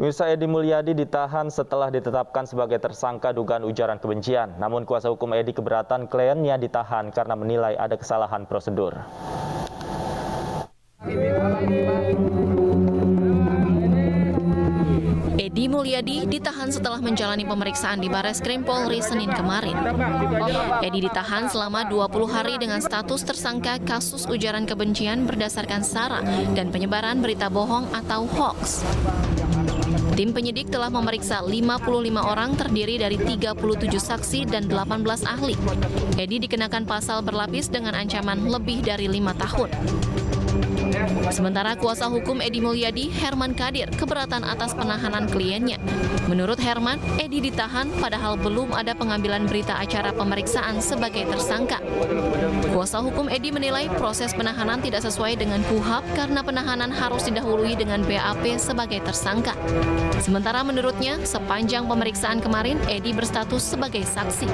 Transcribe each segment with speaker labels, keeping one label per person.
Speaker 1: Pemirsa, Edi Mulyadi ditahan setelah ditetapkan sebagai tersangka dugaan ujaran kebencian. Namun kuasa hukum Edi keberatan kliennya ditahan karena menilai ada kesalahan prosedur.
Speaker 2: Edi Mulyadi ditahan setelah menjalani pemeriksaan di Barreskrim Polri Senin kemarin. Edi ditahan selama 20 hari dengan status tersangka kasus ujaran kebencian berdasarkan sara dan penyebaran berita bohong atau hoax. Tim penyidik telah memeriksa 55 orang terdiri dari 37 saksi dan 18 ahli. Edi dikenakan pasal berlapis dengan ancaman lebih dari 5 tahun. Sementara kuasa hukum Edi Mulyadi, Herman Kadir, keberatan atas penahanan kliennya. Menurut Herman, Edi ditahan padahal belum ada pengambilan berita acara pemeriksaan sebagai tersangka. Kuasa hukum Edi menilai proses penahanan tidak sesuai dengan KUHP karena penahanan harus didahului dengan BAP sebagai tersangka. Sementara menurutnya, sepanjang pemeriksaan kemarin, Edi berstatus sebagai saksi.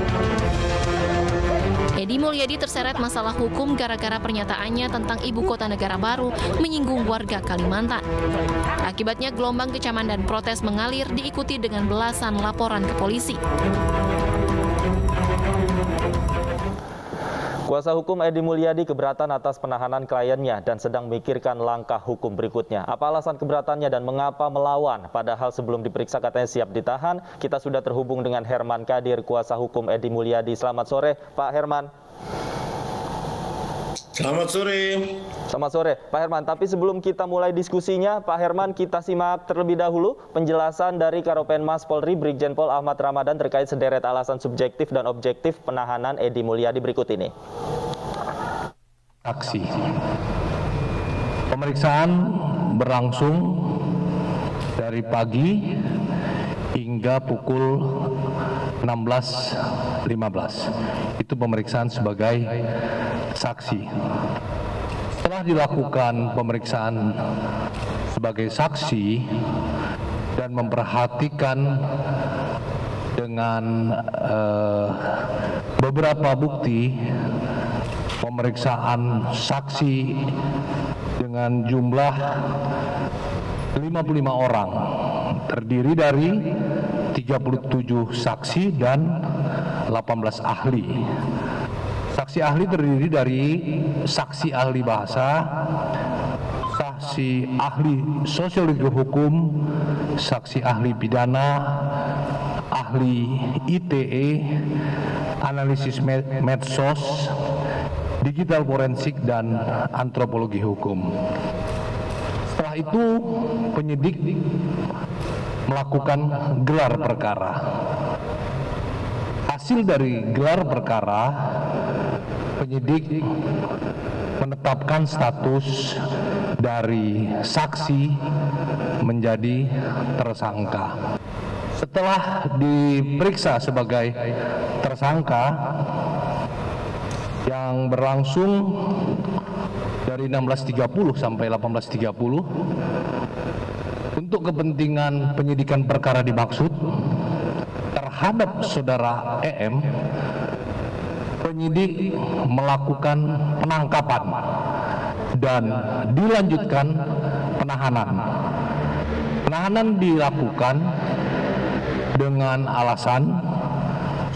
Speaker 2: Edi Mulyadi terseret masalah hukum gara-gara pernyataannya tentang ibu kota negara baru menyinggung warga Kalimantan. Akibatnya gelombang kecaman dan protes mengalir diikuti dengan belasan laporan ke polisi.
Speaker 1: Kuasa hukum Edi Mulyadi keberatan atas penahanan kliennya dan sedang memikirkan langkah hukum berikutnya. Apa alasan keberatannya dan mengapa melawan? Padahal sebelum diperiksa katanya siap ditahan. Kita sudah terhubung dengan Herman Kadir, kuasa hukum Edi Mulyadi. Selamat sore, Pak Herman.
Speaker 3: Selamat sore.
Speaker 1: Selamat sore, Pak Herman. Tapi sebelum kita mulai diskusinya, Pak Herman, kita simak terlebih dahulu penjelasan dari Karopenmas Polri Brigjen Pol Ahmad Ramadan terkait sederet alasan subjektif dan objektif penahanan Edi Mulyadi berikut ini.
Speaker 4: Saksi. Pemeriksaan berlangsung dari pagi hingga pukul 16.15. Itu pemeriksaan sebagai saksi. Setelah dilakukan pemeriksaan sebagai saksi dan memperhatikan dengan beberapa bukti pemeriksaan saksi dengan jumlah 55 orang, terdiri dari 37 saksi dan 18 ahli. Saksi ahli terdiri dari saksi ahli bahasa, saksi ahli sosiologi hukum, saksi ahli pidana, ahli ITE, analisis medsos, digital forensik, dan antropologi hukum. Setelah itu penyidik melakukan gelar perkara. Hasil dari gelar perkara, penyidik menetapkan status dari saksi menjadi tersangka. Setelah diperiksa sebagai tersangka yang berlangsung dari 16.30 sampai 18.30 untuk kepentingan penyidikan perkara dimaksud terhadap saudara EM, penyidik melakukan penangkapan dan dilanjutkan penahanan. Penahanan dilakukan dengan alasan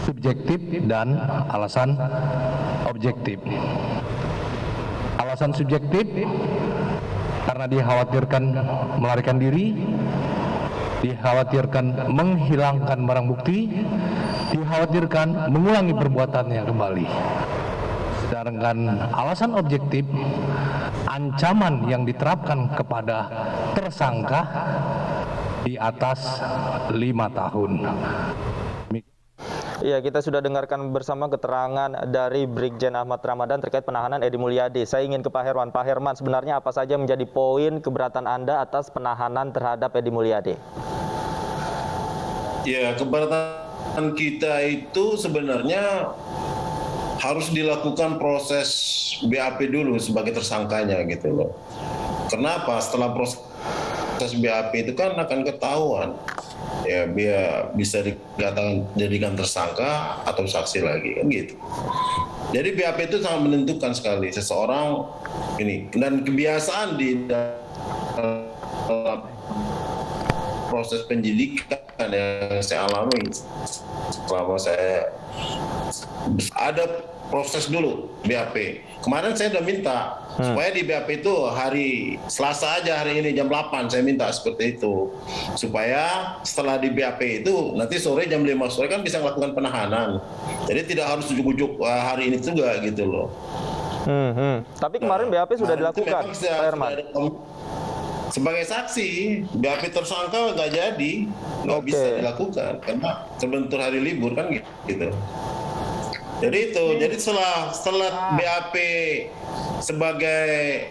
Speaker 4: subjektif dan alasan objektif. Alasan subjektif karena dikhawatirkan melarikan diri, dikhawatirkan menghilangkan barang bukti, dikhawatirkan mengulangi perbuatannya kembali. Sedangkan alasan objektif, ancaman yang diterapkan kepada tersangka di atas 5 tahun.
Speaker 1: Iya, kita sudah dengarkan bersama keterangan dari Brigjen Ahmad Ramadan terkait penahanan Edi Mulyadi. Saya ingin ke Pak Herman. Pak Herman, sebenarnya apa saja menjadi poin keberatan Anda atas penahanan terhadap Edi Mulyadi?
Speaker 3: Ya, keberatan kita itu sebenarnya harus dilakukan proses BAP dulu sebagai tersangkanya gitu loh. Kenapa? Setelah proses BAP itu kan akan ketahuan. Ya, biar bisa dikatakan jadikan tersangka atau saksi lagi kan gitu. Jadi BAP itu sangat menentukan sekali seseorang ini, dan kebiasaan di dalam proses penyidikan yang saya alami selama saya ada proses dulu BAP. Kemarin saya udah minta supaya di BAP itu hari Selasa aja, hari ini jam 8 saya minta seperti itu. Supaya setelah di BAP itu nanti sore jam 5 sore kan bisa melakukan penahanan. Jadi tidak harus ujuk-ujuk hari ini juga gitu loh.
Speaker 1: Tapi kemarin BAP sudah dilakukan, Pak Herman.
Speaker 3: Sebagai saksi, BAP tersangka nggak jadi, nggak bisa dilakukan karena terbentur hari libur kan gitu. Jadi itu, jadi setelah BAP sebagai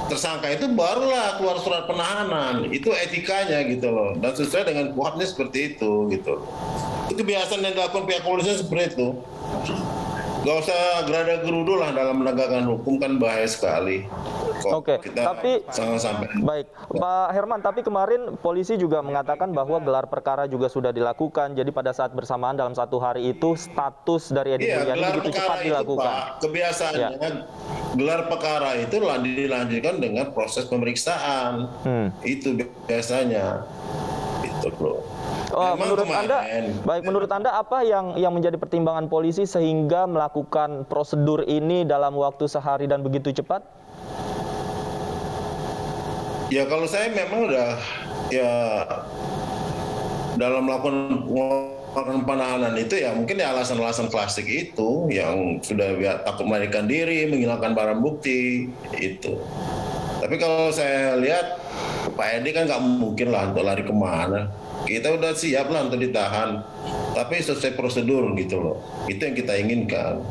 Speaker 3: tersangka itu barulah keluar surat penahanan. Itu etikanya gitu loh, dan sesuai dengan KUHP-nya seperti itu gitu. Itu kebiasaan yang dilakukan pihak kepolisian seperti itu. Gak usah gerada gerudu lah dalam menegakkan hukum, kan bahaya sekali.
Speaker 1: Oke, tapi baik, Pak Herman. Tapi kemarin polisi juga mengatakan bahwa gelar perkara juga sudah dilakukan. Jadi pada saat bersamaan dalam satu hari itu status dari Edi Mulyadi begitu cepat dilakukan.
Speaker 3: Pak, kebiasaannya gelar perkara itu dilanjutkan dengan proses pemeriksaan. Itu biasanya. Itu bro.
Speaker 1: Menurut Anda, menurut Anda apa yang menjadi pertimbangan polisi sehingga melakukan prosedur ini dalam waktu sehari dan begitu cepat?
Speaker 3: Ya kalau saya memang udah ya dalam melakukan penahanan itu ya mungkin ya alasan-alasan klasik itu yang sudah takut melarikan diri, menghilangkan barang bukti itu. Tapi kalau saya lihat Pak Edi kan nggak mungkin lah untuk lari kemana. Kita udah siap lah untuk ditahan, tapi sesuai prosedur gitu loh. Itu yang kita inginkan.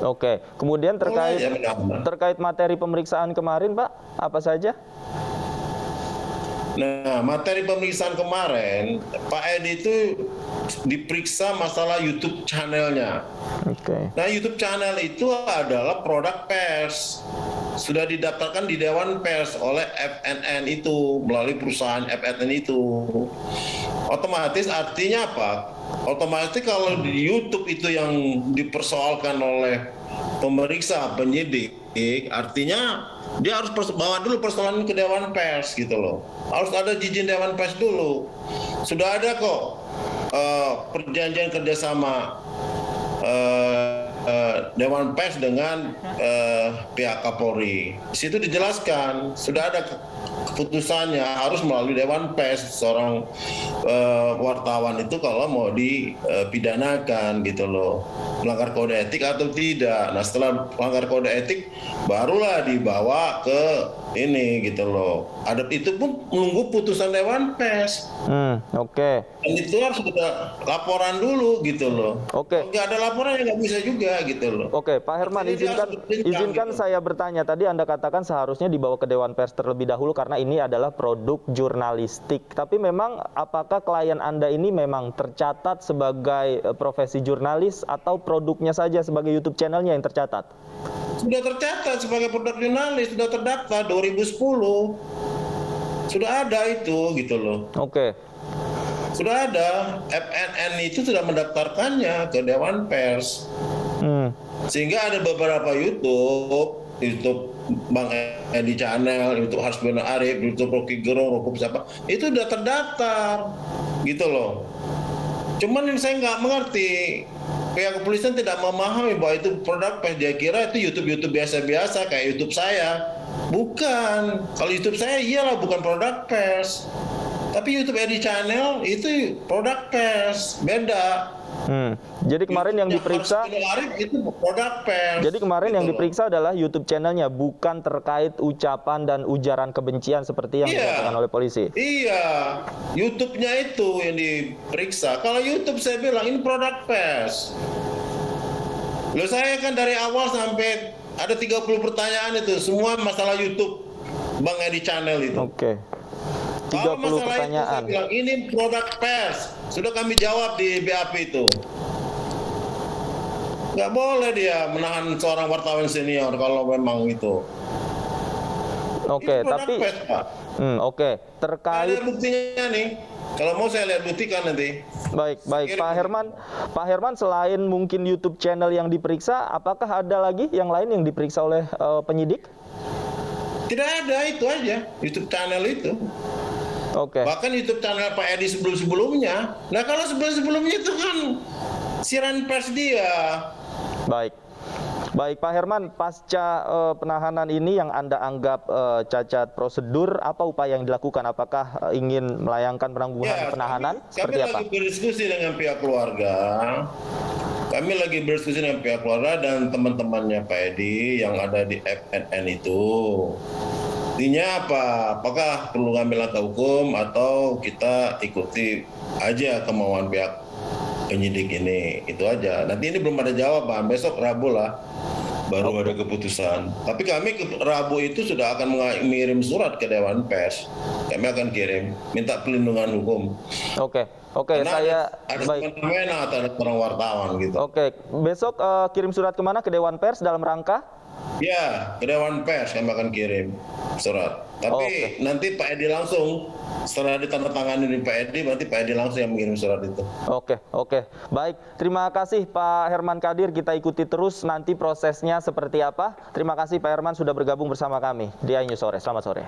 Speaker 1: Oke, kemudian terkait materi pemeriksaan kemarin, Pak, apa saja?
Speaker 3: Nah, materi pemeriksaan kemarin, Pak Edi itu diperiksa masalah YouTube channelnya. Nah, YouTube channel itu adalah produk pers. Sudah didaftarkan di Dewan Pers oleh FNN itu, melalui perusahaan FNN itu. Otomatis artinya apa? Otomatis kalau di YouTube itu yang dipersoalkan oleh pemeriksa, penyidik, artinya dia harus bawa dulu persoalan ke Dewan Pers gitu loh. Harus ada izin Dewan Pers dulu. Sudah ada kok perjanjian kerjasama Dewan Pers dengan pihak Kapolri. Di situ dijelaskan sudah ada keputusannya harus melalui Dewan Pers seorang wartawan itu kalau mau dipidanakan gitu loh, melanggar kode etik atau tidak. Nah setelah melanggar kode etik barulah dibawa ke ini gitu loh. Ada itu pun menunggu putusan Dewan Pers.
Speaker 1: Oke.
Speaker 3: Dan itu harus ada laporan dulu gitu loh.
Speaker 1: Oke.
Speaker 3: Nggak ada laporan ya nggak bisa juga gitu loh.
Speaker 1: Oke, Pak Herman, izinkan
Speaker 3: gitu.
Speaker 1: saya bertanya. Tadi Anda katakan seharusnya dibawa ke Dewan Pers terlebih dahulu karena ini adalah produk jurnalistik. Tapi memang apakah klien Anda ini memang tercatat sebagai profesi jurnalis atau produknya saja sebagai YouTube channelnya yang tercatat?
Speaker 3: Sudah tercatat sebagai produk jurnalis, sudah terdaftar 2010. Sudah ada itu gitu loh.
Speaker 1: Oke.
Speaker 3: Sudah ada, FNN itu sudah mendaftarkannya ke Dewan Pers. Sehingga ada beberapa YouTube Bang Edi Channel, YouTube Hasbuna Arif, YouTube Rocky Gerung, Rokup siapa, itu sudah terdaftar gitu loh. Cuman yang saya nggak mengerti, pihak kepolisian tidak memahami bahwa itu produk pers. Dia kira itu YouTube biasa-biasa kayak YouTube saya. Bukan. Kalau YouTube saya iyalah bukan produk pers. Tapi YouTube Edi Channel itu produk pers, beda.
Speaker 1: Jadi kemarin yang diperiksa
Speaker 3: itu produk pers.
Speaker 1: Jadi kemarin yang diperiksa adalah YouTube channelnya, bukan terkait ucapan dan ujaran kebencian seperti yang dikatakan oleh polisi.
Speaker 3: Iya, YouTube-nya itu yang diperiksa. Kalau YouTube saya bilang ini produk pers. Loh saya kan dari awal sampai ada 30 pertanyaan itu, semua masalah YouTube Bang Edi Channel itu.
Speaker 1: Oke. 30 pertanyaan.
Speaker 3: Itu, saya bilang ini produk pers. Sudah kami jawab di BAP itu. Nggak boleh dia menahan seorang wartawan senior kalau memang itu.
Speaker 1: Oke, tapi
Speaker 3: pers, Pak.
Speaker 1: Oke, terkait
Speaker 3: ada buktinya nih. Kalau mau saya lihat buktikan nanti.
Speaker 1: Baik, Pak Herman, selain mungkin YouTube channel yang diperiksa, apakah ada lagi yang lain yang diperiksa oleh penyidik?
Speaker 3: Tidak ada, itu aja YouTube channel itu.
Speaker 1: Oke.
Speaker 3: Bahkan YouTube channel Pak Edi sebelum-sebelumnya. Nah kalau sebelum-sebelumnya itu kan siaran pers dia.
Speaker 1: Baik. Baik Pak Herman, pasca penahanan ini yang Anda anggap cacat prosedur, apa upaya yang dilakukan? Apakah ingin melayangkan penangguhan penahanan? Seperti
Speaker 3: kami
Speaker 1: apa?
Speaker 3: lagi berdiskusi dengan pihak keluarga. Kami lagi berdiskusi dengan pihak keluarga dan teman-temannya Pak Edi yang ada di FNN itu. Intinya apa? Apakah perlu ngambil langkah hukum atau kita ikuti aja kemauan pihak penyidik ini? Itu aja. Nanti ini belum ada jawaban. Besok Rabu lah baru ada keputusan. Tapi kami Rabu itu sudah akan mengirim surat ke Dewan Pers. Kami akan kirim minta pelindungan hukum.
Speaker 1: Oke,
Speaker 3: Karena
Speaker 1: saya
Speaker 3: ada
Speaker 1: baik.
Speaker 3: fenomena atau ada orang wartawan gitu.
Speaker 1: Oke, besok kirim surat kemana? Ke Dewan Pers dalam rangka?
Speaker 3: Ya, ke Dewan Pers kami akan kirim surat. Tapi nanti Pak Edi langsung, setelah ditandatangani di Pak Edi, berarti Pak Edi langsung yang mengirim surat itu.
Speaker 1: Oke. Baik, terima kasih Pak Herman Kadir. Kita ikuti terus nanti prosesnya seperti apa. Terima kasih Pak Herman sudah bergabung bersama kami di iNews Sore. Selamat sore.